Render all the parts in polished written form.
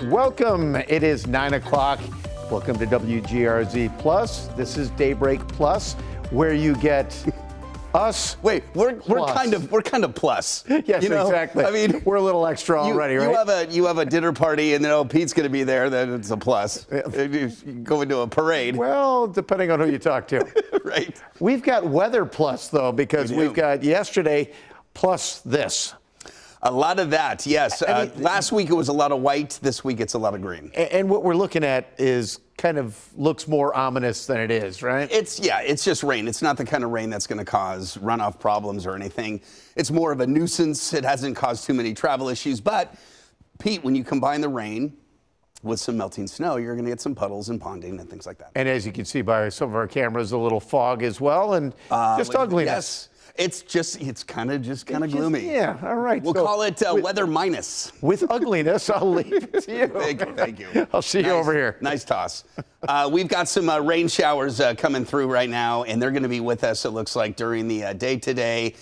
welcome. It is 9 o'clock. Welcome to WGRZ-Plus. This is Daybreak-Plus, where you get us. Wait, we're kind of plus. Yes, exactly. I mean, we're a little extra already, right? You have a dinner party, and then Pete's going to be there. Then it's a plus. You go into a parade. Well, depending on who you talk to. Right. We've got weather plus though, because we've got yesterday plus this. A lot of that, yes. Last week it was a lot of white. This week it's a lot of green. And what we're looking at is kind of looks more ominous than it is, right? It's just rain. It's not the kind of rain that's going to cause runoff problems or anything. It's more of a nuisance. It hasn't caused too many travel issues. But, Pete, when you combine the rain with some melting snow, you're going to get some puddles and ponding and things like that. And as you can see by some of our cameras, a little fog as well, and just ugliness. Yes. It's kind of gloomy. Yeah, all right. We'll call it weather minus. With ugliness, I'll leave it to you. Thank you. I'll see you over here. Nice toss. We've got some rain showers coming through right now, and they're going to be with us, it looks like, during the day today.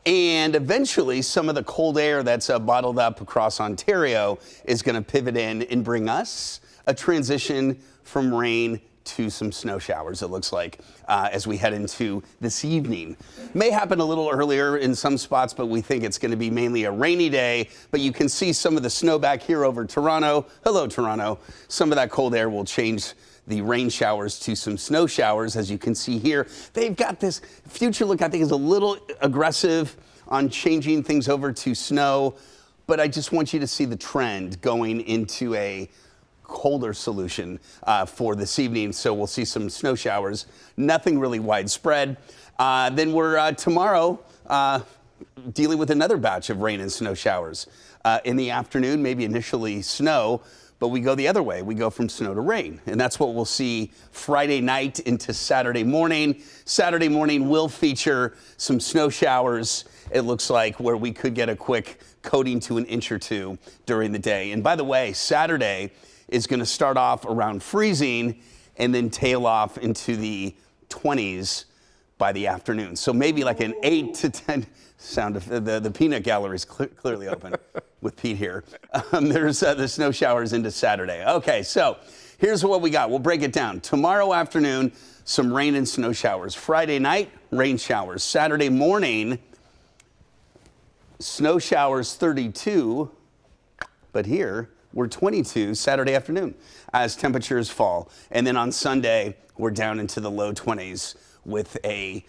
And eventually, some of the cold air that's bottled up across Ontario is going to pivot in and bring us a transition from rain to some snow showers, it looks like, as we head into this evening. May happen a little earlier in some spots, but we think it's going to be mainly a rainy day. But you can see some of the snow back here over Toronto. Hello, Toronto. Some of that cold air will change the rain showers to some snow showers, as you can see here. They've got this future look, I think, is a little aggressive on changing things over to snow. But I just want you to see the trend going into a colder solution for this evening, so we'll see some snow showers. Nothing really widespread. Then we're tomorrow dealing with another batch of rain and snow showers. In the afternoon, maybe initially snow, but we go the other way. We go from snow to rain, and that's what we'll see Friday night into Saturday morning. Saturday morning will feature some snow showers, it looks like, where we could get a quick coating to an inch or two during the day. And by the way, Saturday is going to start off around freezing and then tail off into the 20s by the afternoon. So maybe like an 8 to 10 sound of the peanut gallery is clearly open with Pete here. There's the snow showers into Saturday. Okay, so here's what we got. We'll break it down. Tomorrow afternoon, some rain and snow showers. Friday night, rain showers. Saturday morning, snow showers 32, but here, we're 22 Saturday afternoon as temperatures fall. And then on Sunday, we're down into the low 20s with a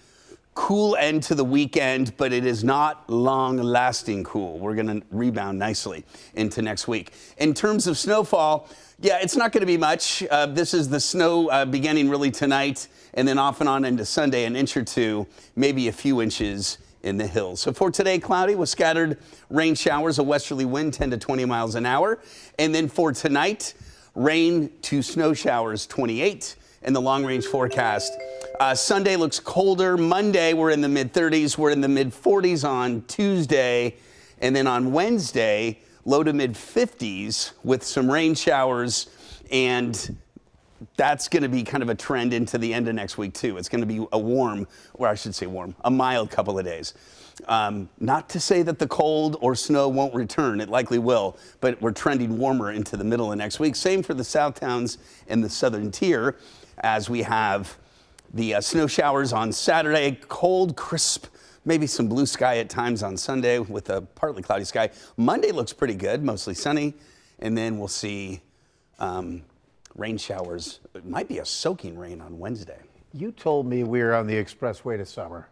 cool end to the weekend, but it is not long-lasting cool. We're going to rebound nicely into next week. In terms of snowfall, yeah, it's not going to be much. This is the snow beginning really tonight, and then off and on into Sunday, an inch or two, maybe a few inches in the hills. So for today, cloudy with scattered rain showers, a westerly wind 10 to 20 miles an hour. And then for tonight, rain to snow showers 28 in the long range forecast. Sunday looks colder. Monday, we're in the mid 30s. We're in the mid 40s on Tuesday. And then on Wednesday, low to mid 50s with some rain showers, and that's going to be kind of a trend into the end of next week, too. It's going to be a warm, or I should say warm, a mild couple of days. Not to say that the cold or snow won't return. It likely will, but we're trending warmer into the middle of next week. Same for the south towns and the southern tier, as we have the snow showers on Saturday, cold, crisp, maybe some blue sky at times on Sunday with a partly cloudy sky. Monday looks pretty good, mostly sunny, and then we'll see rain showers. It might be a soaking rain on Wednesday. You told me we were on the expressway to summer.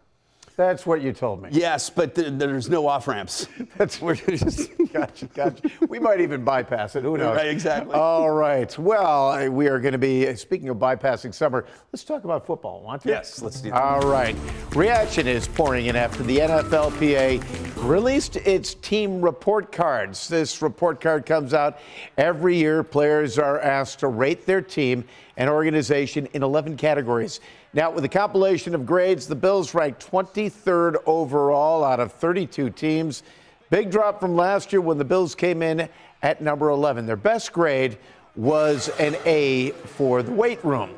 That's what you told me. Yes, but there's no off-ramps. That's where you just, gotcha. We might even bypass it. Who knows? Right, exactly. All right. Well, we are going to be, speaking of bypassing summer, let's talk about football, want to? Yes, let's do that. All right. Reaction is pouring in after the NFLPA released its team report cards. This report card comes out every year. Players are asked to rate their team and organization in 11 categories. Now, with a compilation of grades, the Bills ranked 23rd overall out of 32 teams. Big drop from last year when the Bills came in at number 11. Their best grade was an A for the weight room.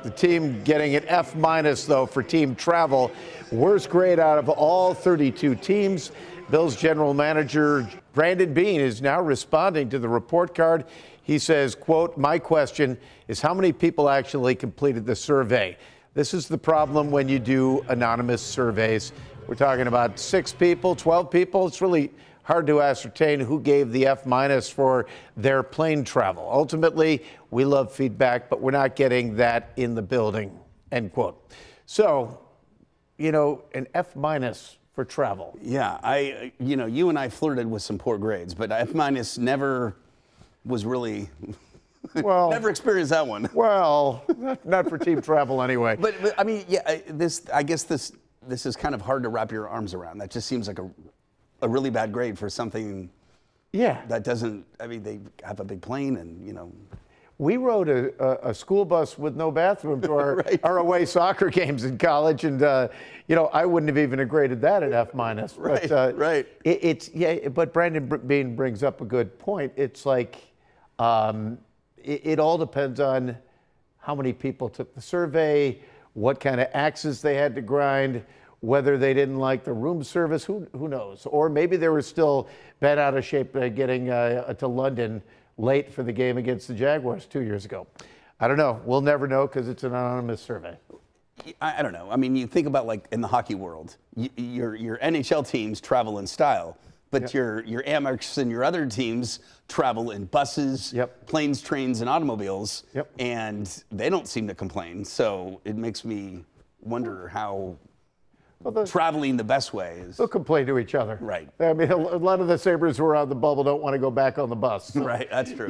The team getting an F- though for team travel. Worst grade out of all 32 teams. Bills general manager Brandon Beane is now responding to the report card. He says, quote, "My question is how many people actually completed the survey?" This is the problem when you do anonymous surveys. We're talking about 6 people, 12 people. It's really hard to ascertain who gave the F- for their plane travel. Ultimately, we love feedback, but we're not getting that in the building, end quote. So, an F- for travel. Yeah, you and I flirted with some poor grades, but F- never was really, never experienced that one. Well, not for team travel anyway. But I mean, yeah, I guess this is kind of hard to wrap your arms around. That just seems like a really bad grade for something. Yeah. That doesn't. I mean, they have a big plane, and We rode a school bus with no bathroom to our, right. our away soccer games in college, and I wouldn't have even graded that at F-. Right, but, right. But Brandon Beane brings up a good point. It's like it all depends on how many people took the survey, what kind of axes they had to grind, whether they didn't like the room service. Who knows? Or maybe they were still bent out of shape getting to London late for the game against the Jaguars 2 years ago. I don't know. We'll never know because it's an anonymous survey. I don't know. I mean, you think about like in the hockey world, your NHL teams travel in style, but your Amex and your other teams travel in buses, planes, trains, and automobiles, and they don't seem to complain. So it makes me wonder how traveling the best way is. They'll complain to each other. Right. I mean, a lot of the Sabres who are on the bubble don't want to go back on the bus. So, right, that's true.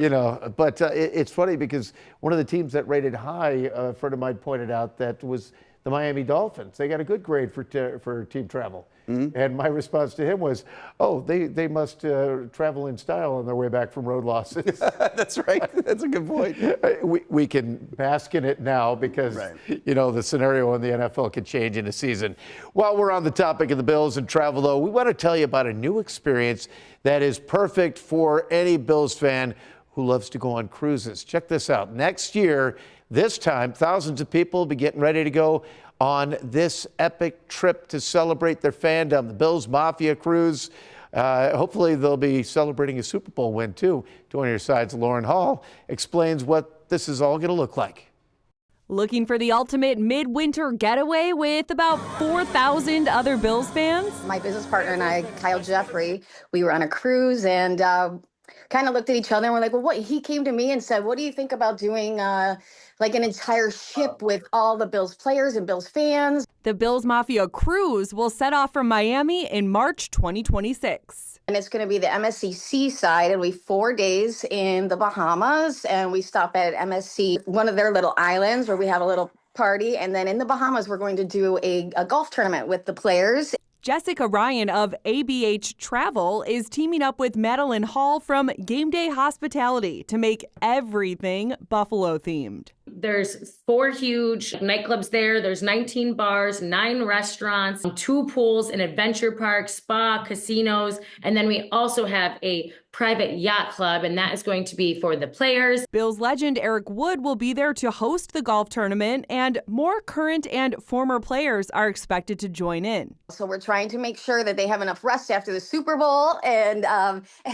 But it's funny because one of the teams that rated high, a friend of mine pointed out, that was the Miami Dolphins. They got a good grade for team travel. And my response to him was, oh, they must travel in style on their way back from road losses. That's right. That's a good point. We can bask in it now because, the scenario in the NFL could change in a season. While we're on the topic of the Bills and travel, though, we want to tell you about a new experience that is perfect for any Bills fan who loves to go on cruises. Check this out. Next year, this time, thousands of people will be getting ready to go on this epic trip to celebrate their fandom, the Bills Mafia Cruise. Hopefully, they'll be celebrating a Super Bowl win, too. Joining your side's Lauren Hall explains what this is all going to look like. Looking for the ultimate midwinter getaway with about 4,000 other Bills fans? My business partner and I, Kyle Jeffrey, we were on a cruise and kind of looked at each other and we're like, well, what? He came to me and said, what do you think about doing like an entire ship with all the Bills players and Bills fans? The Bills Mafia Cruise will set off from Miami in March 2026. And it's going to be the MSC Seaside. It'll be 4 days in the Bahamas. And we stop at MSC, one of their little islands where we have a little party. And then in the Bahamas, we're going to do a golf tournament with the players. Jessica Ryan of ABH Travel is teaming up with Madeline Hall from Game Day Hospitality to make everything Buffalo themed. There's 4 huge nightclubs there. There's 19 bars, 9 restaurants, 2 pools, an adventure park, spa, casinos. And then we also have a private yacht club, and that is going to be for the players. Bills legend Eric Wood will be there to host the golf tournament, and more current and former players are expected to join in. So we're trying to make sure that they have enough rest after the Super Bowl, and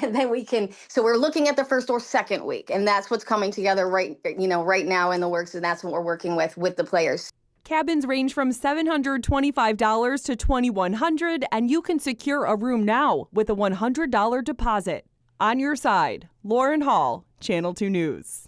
then we can. So we're looking at the first or second week, and that's what's coming together right now in the works, and that's what we're working with the players. Cabins range from $725 to $2,100, and you can secure a room now with a $100 deposit. On your side, Lauren Hall, Channel 2 News.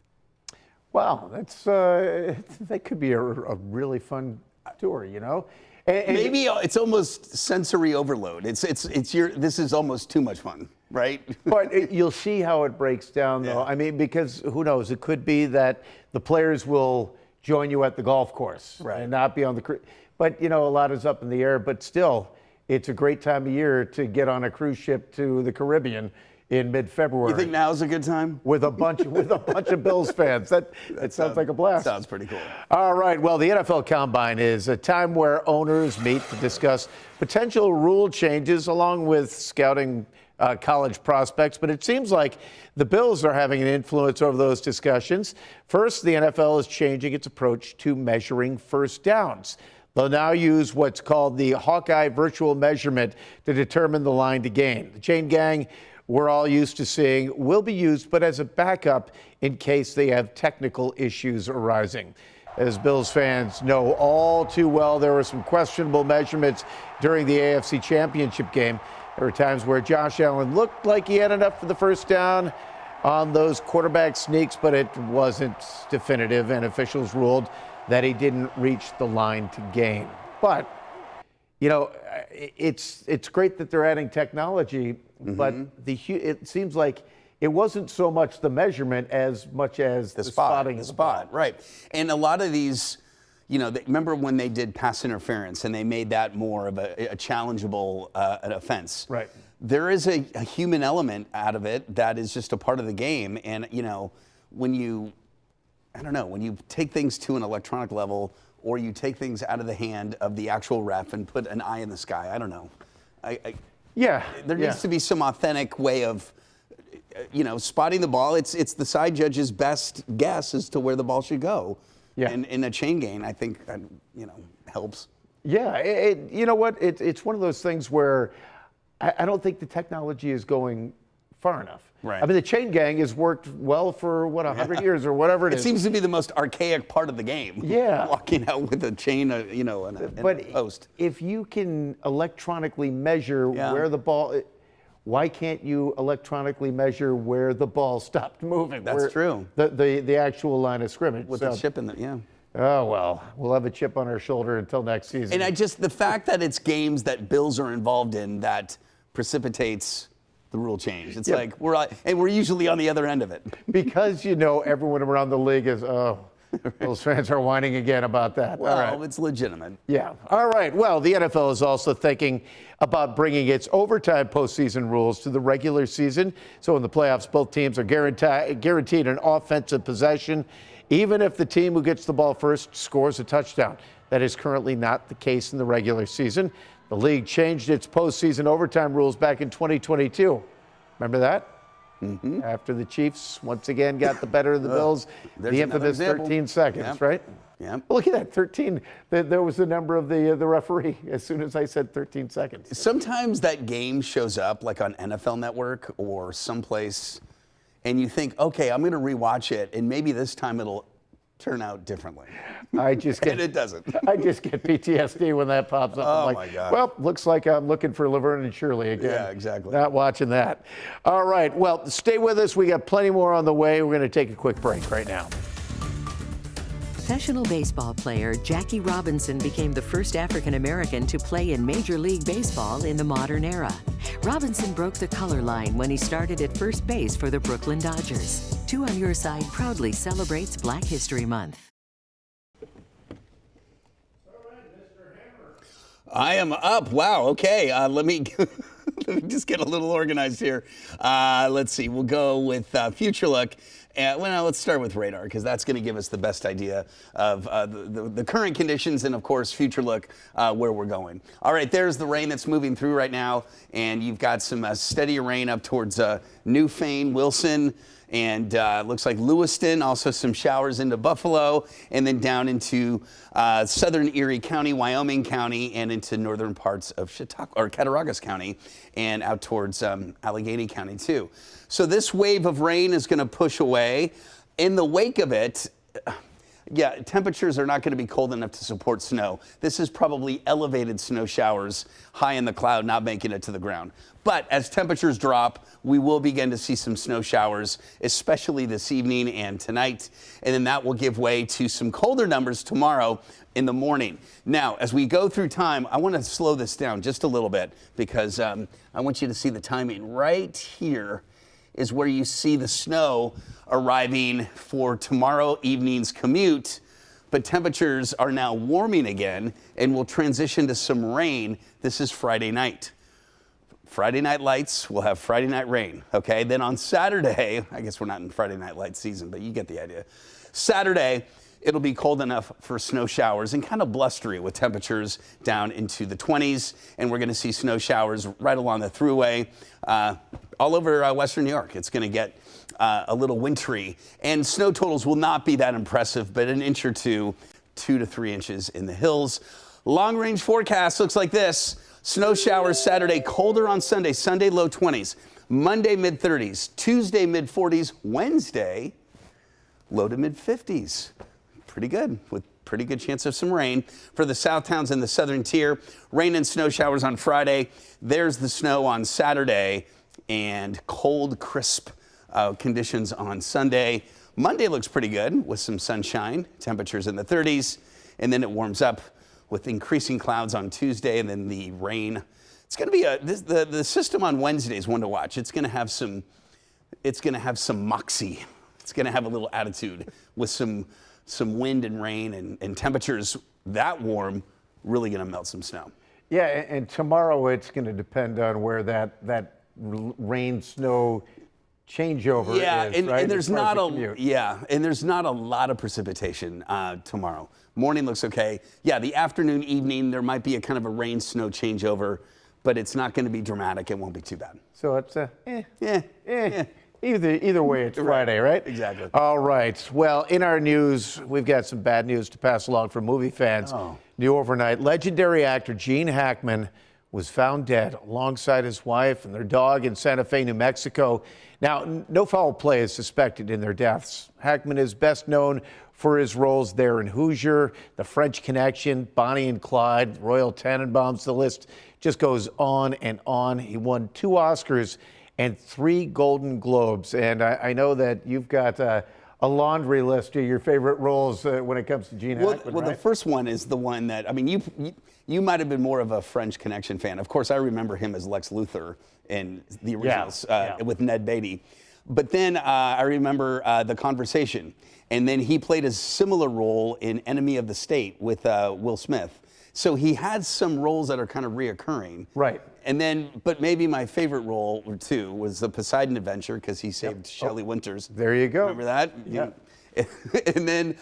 Wow, that could be a really fun tour, And maybe it's almost sensory overload. This is almost too much fun, right? But you'll see how it breaks down, though. I mean, because who knows? It could be that the players will join you at the golf course and not be on the cruise. But a lot is up in the air. But still, it's a great time of year to get on a cruise ship to the Caribbean in mid-February. You think now's a good time? With a bunch of Bills fans. That sounds like a blast. Sounds pretty cool. All right. Well, the NFL Combine is a time where owners meet to discuss potential rule changes along with scouting college prospects. But it seems like the Bills are having an influence over those discussions. First, the NFL is changing its approach to measuring first downs. They'll now use what's called the Hawkeye virtual measurement to determine the line to gain. The chain gang we're all used to seeing will be used, but as a backup in case they have technical issues arising. As Bills fans know all too well, there were some questionable measurements during the AFC Championship game. There were times where Josh Allen looked like he had enough for the first down on those quarterback sneaks, but it wasn't definitive, and officials ruled that he didn't reach the line to gain. But, you know, it's great that they're adding technology, but it seems like it wasn't so much the measurement as much as the spotting. The spot, right. And a lot of these, you know, remember when they did pass interference and they made that more of a challengeable an offense. Right. There is a human element out of it that is just a part of the game. And, you know, when you take things to an electronic level or you take things out of the hand of the actual ref and put an eye in the sky, I don't know. There needs to be some authentic way of, you know, spotting the ball. It's the side judge's best guess as to where the ball should go. Yeah. And in a chain gain, I think, you know, helps. Yeah, you know what? It's one of those things where I don't think the technology is going far enough. Right. I mean, the chain gang has worked well for, 100 years or whatever it is. It seems to be the most archaic part of the game. Yeah. Walking out with a chain, you know, and a post. If you can electronically measure where the ball, why can't you electronically measure where the ball stopped moving? That's true. The actual line of scrimmage. With the chip in the, Oh, well, we'll have a chip on our shoulder until next season. And the fact that it's games that Bills are involved in that precipitates the rule change. It's like we're usually on the other end of it. Because, you know, everyone around the league is, Bills fans are whining again about that. Well, all right. It's legitimate. Yeah. All right. Well, the NFL is also thinking about bringing its overtime postseason rules to the regular season. So in the playoffs, both teams are guaranteed an offensive possession, even if the team who gets the ball first scores a touchdown. That is currently not the case in the regular season. The league changed its postseason overtime rules back in 2022. Remember that? Mm-hmm. After the Chiefs once again got the better of the Bills, the infamous 13 seconds, right? Yeah. Well, look at that, 13. There was the number of the referee as soon as I said 13 seconds. Sometimes that game shows up like on NFL Network or someplace, and you think, okay, I'm going to rewatch it, and maybe this time it'll turn out differently. And it doesn't. I just get PTSD when that pops up. Oh, I'm like, my God. Well, looks like I'm looking for Laverne and Shirley again. Yeah, exactly. Not watching that. All right. Well, stay with us. We got plenty more on the way. We're going to take a quick break right now. Professional baseball player Jackie Robinson became the first African American to play in Major League Baseball in the modern era. Robinson broke the color line when he started at first base for the Brooklyn Dodgers. Two on Your Side proudly celebrates Black History Month. I am up. Wow. Okay. Let me just get a little organized here. Let's see. We'll go with Future Look. Well, let's start with radar because that's going to give us the best idea of the current conditions and, of course, Future Look where we're going. All right, there's the rain that's moving through right now, and you've got some steady rain up towards Newfane, Wilson, and looks like Lewiston, also some showers into Buffalo, and then down into southern Erie County, Wyoming County, and into northern parts of Cattaraugus County, and out towards Allegheny County too. So this wave of rain is going to push away. In the wake of it, temperatures are not going to be cold enough to support snow. This is probably elevated snow showers high in the cloud, not making it to the ground. But as temperatures drop, we will begin to see some snow showers, especially this evening and tonight. And then that will give way to some colder numbers tomorrow in the morning. Now, as we go through time, I want to slow this down just a little bit because I want you to see the timing right here is where you see the snow arriving for tomorrow evening's commute, but temperatures are now warming again and will transition to some rain. This is Friday night. Friday night lights, we'll have Friday night rain, okay? Then on Saturday, I guess we're not in Friday night light season, but you get the idea. Saturday, it'll be cold enough for snow showers and kind of blustery with temperatures down into the 20s. And we're going to see snow showers right along the thruway all over Western New York. It's going to get a little wintry. And snow totals will not be that impressive, but an inch or two, 2 to 3 inches in the hills. Long-range forecast looks like this. Snow showers Saturday, colder on Sunday. Sunday, low 20s. Monday, mid-30s. Tuesday, mid-40s. Wednesday, low to mid-50s. Pretty good, with pretty good chance of some rain. For the south towns in the southern tier, rain and snow showers on Friday. There's the snow on Saturday, and cold, crisp conditions on Sunday. Monday looks pretty good with some sunshine, temperatures in the 30s, and then it warms up with increasing clouds on Tuesday, and then the rain. It's going to be the system on Wednesday is one to watch. It's going to have some moxie. It's going to have a little attitude with some wind and rain and temperatures that warm, really going to melt some snow. Yeah, and tomorrow it's going to depend on where that rain snow changeover is, right? And there's not a lot of precipitation tomorrow. Morning looks okay. Yeah, the afternoon, evening, there might be a kind of a rain snow changeover, but it's not going to be dramatic. It won't be too bad. So it's Either way, it's Friday, right? Exactly. All right. Well, in our news, we've got some bad news to pass along for movie fans. New overnight, legendary actor Gene Hackman was found dead alongside his wife and their dog in Santa Fe, New Mexico. Now, no foul play is suspected in their deaths. Hackman is best known for his roles there in Hoosier, The French Connection, Bonnie and Clyde, Royal Tenenbaums. The list just goes on and on. He won 2 Oscars and 3 Golden Globes. And I know that you've got a laundry list of your favorite roles when it comes to Gene Hackman, Well, right? The first one is the one that, I mean, you might have been more of a French Connection fan. Of course, I remember him as Lex Luthor in the originals with Ned Beatty. But then I remember The Conversation. And then he played a similar role in Enemy of the State with Will Smith. So he had some roles that are kind of reoccurring. Right. And then, but maybe my favorite role or two was the Poseidon Adventure because he saved Shelley Winters. There you go. Remember that? Yeah. And then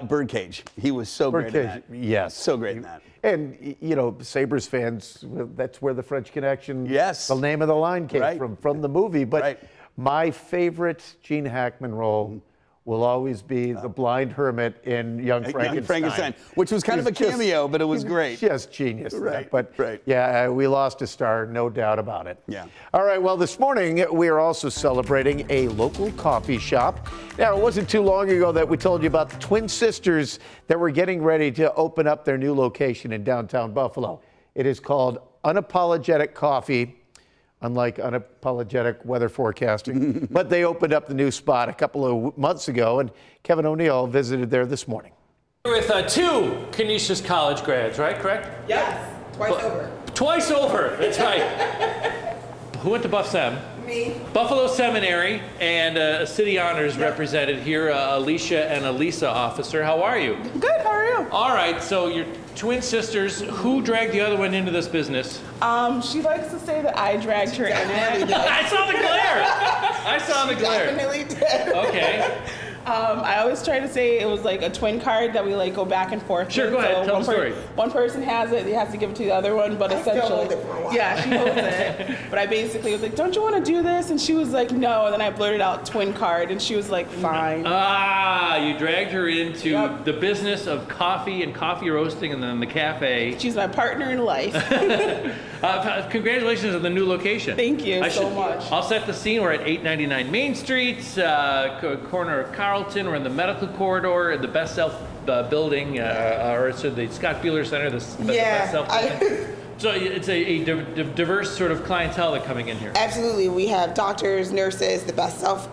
Birdcage. He was so great in that. Yes. So great in that. And, you know, Sabres fans, that's where the French Connection, Yes. the name of the line came from the movie. But my favorite Gene Hackman role will always be the blind hermit in Young Frankenstein. Which was kind of a cameo, but it was great. Just genius. Right, But yeah, we lost a star, no doubt about it. Yeah. All right, well, this morning we are also celebrating a local coffee shop. Now, it wasn't too long ago that we told you about the twin sisters that were getting ready to open up their new location in downtown Buffalo. It is called Unapologetic Coffee. Unlike unapologetic weather forecasting. But they opened up the new spot a couple of months ago, and Kevin O'Neill visited there this morning. With 2 Canisius College grads, right? Correct? Yes, twice over. Twice over, that's right. Who went to Buff Sem? Me. Buffalo Seminary, and City Honors represented here, Alicia and Elisa officer. How are you? Good, how are you? All right, so you're twin sisters. Who dragged the other one into this business? She likes to say that I dragged her in it. I saw the glare. I saw the glare. Definitely did. Okay. I always try to say it was like a twin card that we like go back and forth. Sure, go ahead. Tell the story. One person has it, they have to give it to the other one, but essentially, yeah, she holds it. But I basically was like, "Don't you want to do this?" And she was like, "No." And then I blurted out twin card, and she was like, "Fine." You dragged her into the business of coffee and coffee roasting, and then the cafe. She's my partner in life. Congratulations on the new location. Thank you so much. I'll set the scene. We're at 899 Main Street, corner of Carlton. We're in the medical corridor in the Best Self building, or so the Scott Bueller Center, the Best Self building. So it's a diverse sort of clientele that coming in here. Absolutely. We have doctors, nurses, the Best Self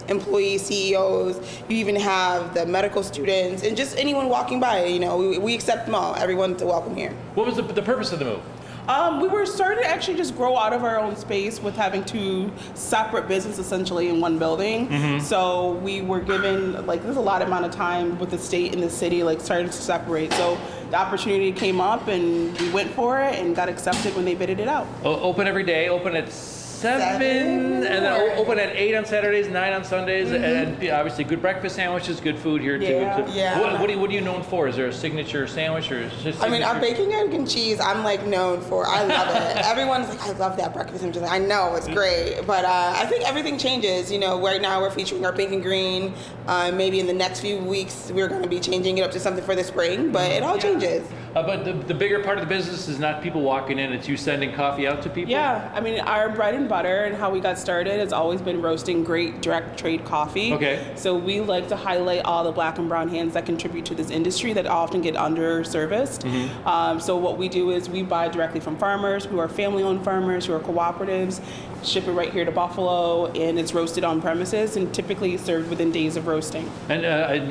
employees, CEOs. You even have the medical students and just anyone walking by. You know, we accept them all. Everyone's welcome here. What was the purpose of the move? We were starting to actually just grow out of our own space with having 2 separate businesses essentially in one building. Mm-hmm. So we were given, like, there's a lot amount of time with the state and the city, like, starting to separate. So the opportunity came up and we went for it and got accepted when they bidded it out. Open every day, open at 7, and then open at 8 on Saturdays, 9 on Sundays, and obviously good breakfast sandwiches, good food here too. Yeah. What are you known for? Is there a signature sandwich or? I mean, our bacon, egg, and cheese. I'm like known for. I love it. Everyone's like, I love that breakfast. I'm just like, I know it's great, but I think everything changes. You know, right now we're featuring our pink and green. Maybe in the next few weeks we're going to be changing it up to something for the spring, but it all changes. But the bigger part of the business is not people walking in, it's you sending coffee out to people? Yeah, I mean, our bread and butter and how we got started has always been roasting great direct trade coffee. Okay. So we like to highlight all the black and brown hands that contribute to this industry that often get under-serviced. So what we do is we buy directly from farmers who are family-owned farmers, who are cooperatives, ship it right here to Buffalo, and it's roasted on premises and typically served within days of roasting. And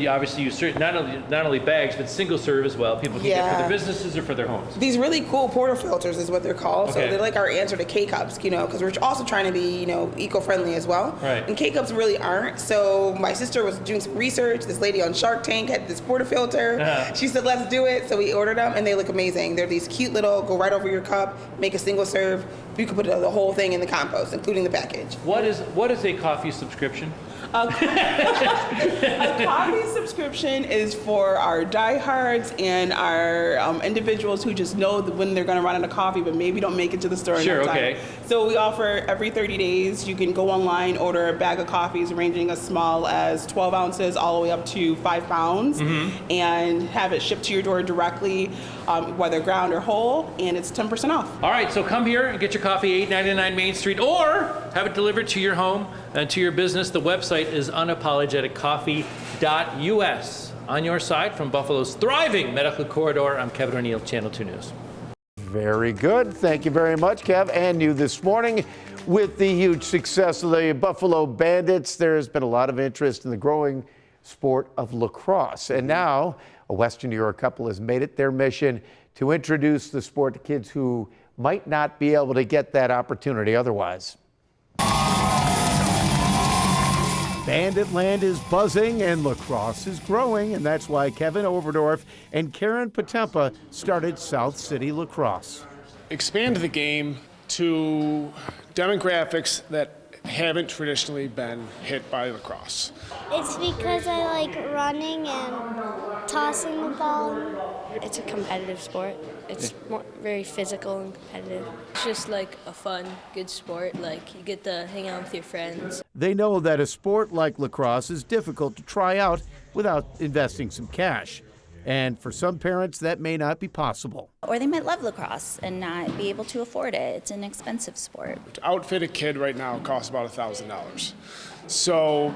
obviously you serve not only bags, but single serve as well. People can get for their businesses or for their homes. These really cool portafilters is what they're called. Okay. So they're like our answer to K-Cups, you know, because we're also trying to be, you know, eco-friendly as well. Right. And K-Cups really aren't. So my sister was doing some research. This lady on Shark Tank had this portafilter. She said, let's do it. So we ordered them, and they look amazing. They're these cute little, go right over your cup, make a single serve. You can put the whole thing in the compost, including the package. What is a coffee subscription? A coffee subscription is for our diehards and our individuals who just know that when they're going to run out of coffee, but maybe don't make it to the store in Sure, time. okay. So we offer every 30 days. You can go online, order a bag of coffees ranging as small as 12 ounces all the way up to 5 pounds, and have it shipped to your door directly, whether ground or whole, and it's 10% off. All right, so come here and get your coffee, $8.99 Main Street, or have it delivered to your home and to your business. The website is unapologeticcoffee.us. On your side, from Buffalo's thriving medical corridor, I'm Kevin O'Neill, Channel 2 News. Very good. Thank you very much, Kev. And you this morning with the huge success of the Buffalo Bandits. There's been a lot of interest in the growing sport of lacrosse. And now a Western New York couple has made it their mission to introduce the sport to kids who might not be able to get that opportunity otherwise. Bandit land is buzzing and lacrosse is growing, and that's why Kevin Overdorf and Karen Potempa started South City Lacrosse. Expand the game to demographics that haven't traditionally been hit by lacrosse. It's because I like running and tossing the ball. It's a competitive sport. It's very physical and competitive. It's just like a fun, good sport. Like you get to hang out with your friends. They know that a sport like lacrosse is difficult to try out without investing some cash. And for some parents, that may not be possible. Or they might love lacrosse and not be able to afford it. It's an expensive sport. To outfit a kid right now costs about $1,000. So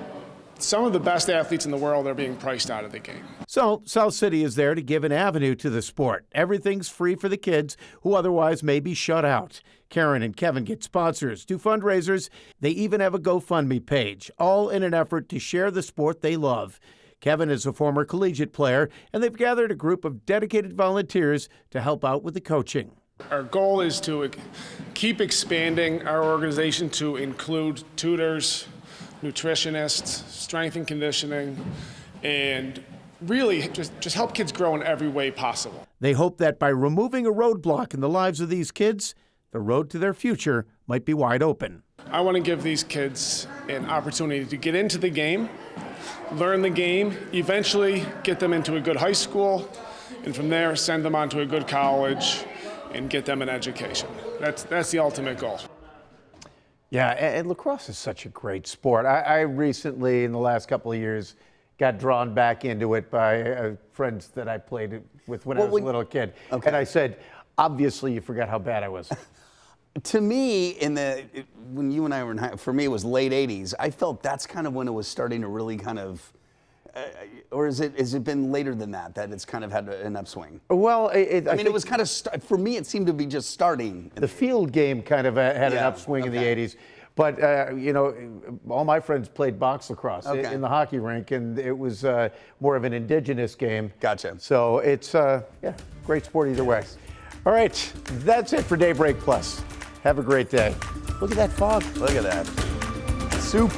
some of the best athletes in the world are being priced out of the game. So South City is there to give an avenue to the sport. Everything's free for the kids who otherwise may be shut out. Karen and Kevin get sponsors, do fundraisers. They even have a GoFundMe page, all in an effort to share the sport they love. Kevin is a former collegiate player, and they've gathered a group of dedicated volunteers to help out with the coaching. Our goal is to keep expanding our organization to include tutors, nutritionists, strength and conditioning, and really just help kids grow in every way possible. They hope that by removing a roadblock in the lives of these kids, the road to their future might be wide open. I want to give these kids an opportunity to get into the game, learn the game, eventually get them into a good high school, and from there send them on to a good college and get them an education. That's the ultimate goal. Yeah, and lacrosse is such a great sport. I recently, in the last couple of years, got drawn back into it by friends that I played with when I was a little kid. Okay. And I said, obviously you forgot how bad I was. To me, when you and I were in high, for me it was late 80s. I felt that's kind of when it was starting to really kind of, or has it been later than that it's kind of had an upswing? Well, I mean, it was kind of, for me it seemed to be just starting. The field game kind of had an upswing in the 80s. But, you know, all my friends played box lacrosse in the hockey rink, and it was more of an indigenous game. Gotcha. So it's, great sport either way. All right, that's it for Daybreak Plus. Have a great day. Look at that fog. Look at that. Soup.